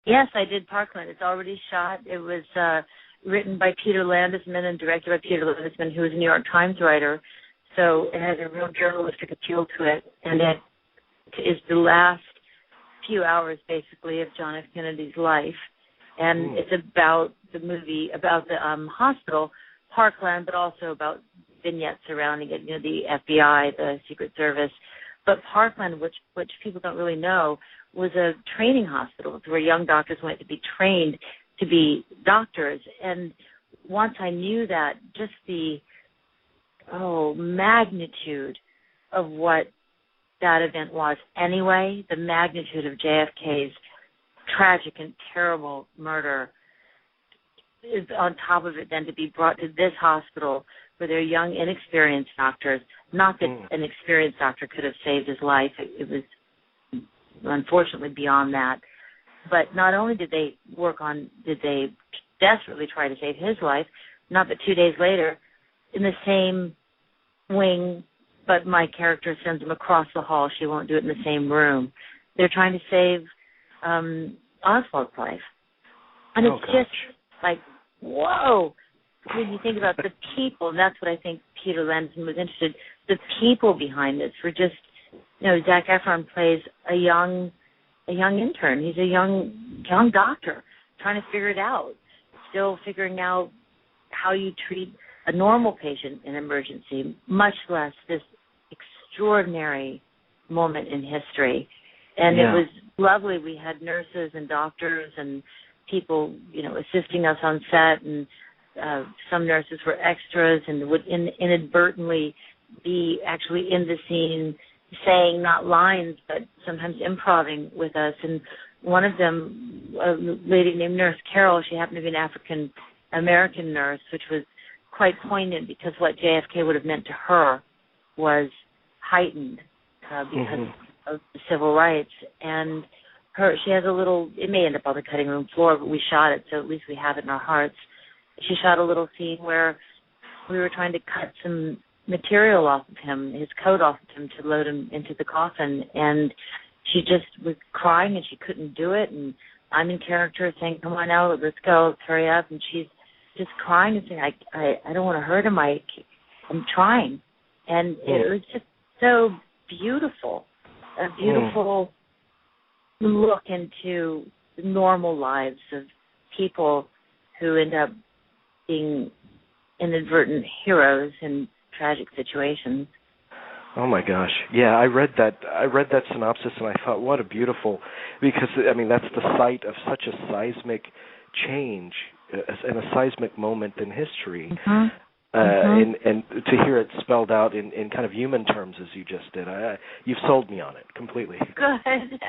Yes, I did Parkland. It's already shot. It was written by Peter Landesman and directed by Peter Landesman, who is a New York Times writer. So it has a real journalistic appeal to it, and it is the last few hours, basically, of John F. Kennedy's life. And it's about the movie, about the hospital, Parkland, but also about vignettes surrounding it, the FBI, the Secret Service. But Parkland, which people don't really know, was a training hospital where young doctors went to be trained to be doctors. And once I knew that, just the magnitude of what that event was anyway, the magnitude of JFK's tragic and terrible murder, is on top of it then to be brought to this hospital where they're young, inexperienced doctors. Not that an experienced doctor could have saved his life. It was unfortunately beyond that. But not only did they desperately try to save his life, not but 2 days later, in the same wing, but my character sends him across the hall. She won't do it in the same room. They're trying to save Oswald's life. And it's just like, whoa. When you think about the people, and that's what I think Peter Landesman was interested, the people behind this were just, Zac Efron plays a young intern. He's a young doctor trying to figure it out, still figuring out how you treat a normal patient in emergency, much less this extraordinary moment in history. And it was lovely. We had nurses and doctors and people, assisting us on set, and some nurses were extras and would inadvertently be actually in the scene saying not lines, but sometimes improvising with us. And one of them, a lady named Nurse Carol, she happened to be an African-American nurse, which was quite poignant because what JFK would have meant to her was heightened because of the civil rights. And she has a little, it may end up on the cutting room floor, but we shot it, so at least we have it in our hearts. She shot a little scene where we were trying to cut some material off of him, his coat off of him, to load him into the coffin, and she just was crying and she couldn't do it, and I'm in character saying, come on now, let's go, let's hurry up, and she's just crying and saying, I don't want to hurt him, I'm trying. And it was just so beautiful, a beautiful look into the normal lives of people who end up being inadvertent heroes in tragic situations. Oh my gosh. Yeah, I read that synopsis and I thought, what a beautiful, because that's the site of such a seismic change and a seismic moment in history. And to hear it spelled out in kind of human terms as you just did, you've sold me on it completely. Good.